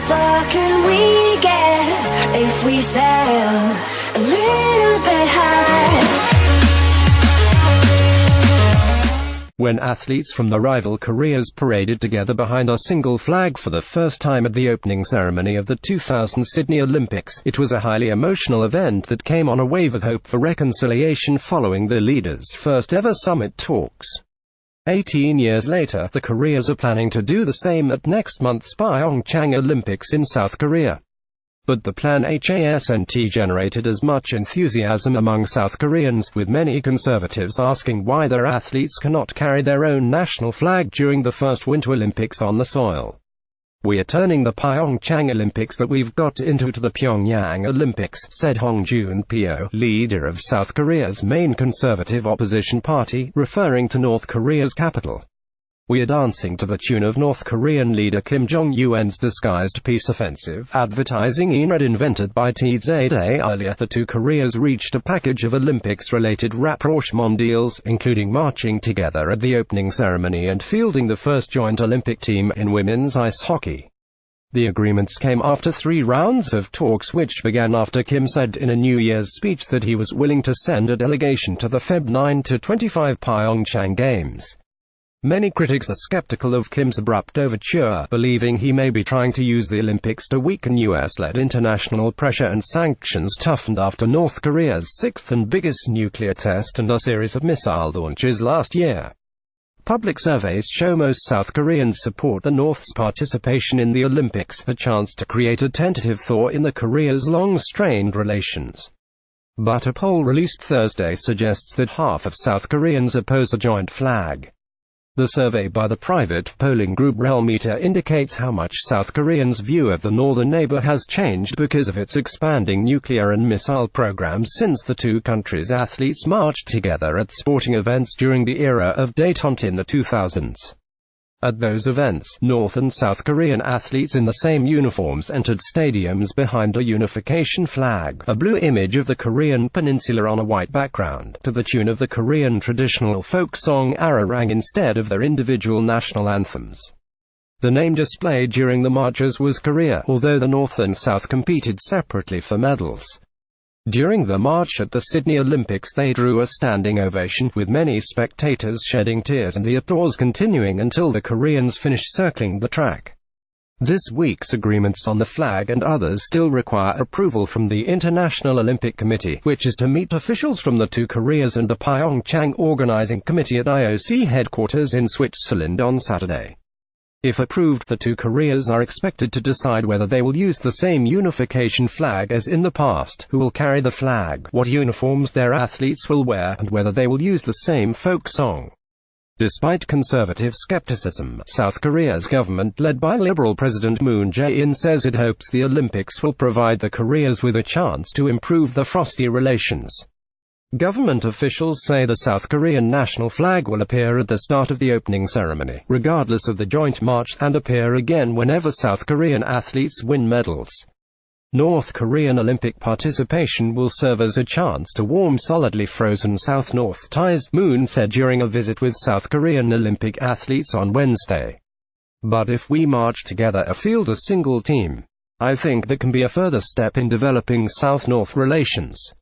far can we get if we sail a little bit high? When athletes from the rival Koreas paraded together behind a single flag for the first time at the opening ceremony of the 2000 Sydney Olympics, it was a highly emotional event that came on a wave of hope for reconciliation following the leaders' first ever summit talks. 18 years later, the Koreas are planning to do the same at next month's Pyeongchang Olympics in South Korea. But the plan hasn't generated as much enthusiasm among South Koreans, with many conservatives asking why their athletes cannot carry their own national flag during the first Winter Olympics on the soil. "We are turning the Pyeongchang Olympics that we've got into the Pyongyang Olympics," said Hong Joon-pyo, leader of South Korea's main conservative opposition party, referring to North Korea's capital. "We are dancing to the tune of North Korean leader Kim Jong-un's disguised peace offensive advertising invented by TZA. Earlier, the two Koreas reached a package of Olympics-related rapprochement deals, including marching together at the opening ceremony and fielding the first joint Olympic team in women's ice hockey. The agreements came after 3 rounds of talks, which began after Kim said in a New Year's speech that he was willing to send a delegation to the Feb 9-25 Pyeongchang Games. Many critics are skeptical of Kim's abrupt overture, believing he may be trying to use the Olympics to weaken US-led international pressure and sanctions toughened after North Korea's 6th and biggest nuclear test and a series of missile launches last year. Public surveys show most South Koreans support the North's participation in the Olympics, a chance to create a tentative thaw in the Koreas' long-strained relations. But a poll released Thursday suggests that half of South Koreans oppose a joint flag. The survey by the private polling group Relmeter indicates how much South Koreans' view of the northern neighbor has changed because of its expanding nuclear and missile programs since the two countries' athletes marched together at sporting events during the era of détente in the 2000s. At those events, North and South Korean athletes in the same uniforms entered stadiums behind a unification flag, a blue image of the Korean peninsula on a white background, to the tune of the Korean traditional folk song Ararang instead of their individual national anthems. The name displayed during the marches was Korea, although the North and South competed separately for medals. During the march at the Sydney Olympics they drew a standing ovation, with many spectators shedding tears and the applause continuing until the Koreans finished circling the track. This week's agreements on the flag and others still require approval from the International Olympic Committee, which is to meet officials from the two Koreas and the Pyeongchang Organizing Committee at IOC headquarters in Switzerland on Saturday. If approved, the two Koreas are expected to decide whether they will use the same unification flag as in the past, who will carry the flag, what uniforms their athletes will wear, and whether they will use the same folk song. Despite conservative skepticism, South Korea's government, led by Liberal President Moon Jae-in, says it hopes the Olympics will provide the Koreas with a chance to improve the frosty relations. Government officials say the South Korean national flag will appear at the start of the opening ceremony, regardless of the joint march, and appear again whenever South Korean athletes win medals. North Korean Olympic participation will serve as a chance to warm solidly frozen South-North ties, Moon said during a visit with South Korean Olympic athletes on Wednesday. "But if we march together and field a single team, I think that can be a further step in developing South-North relations."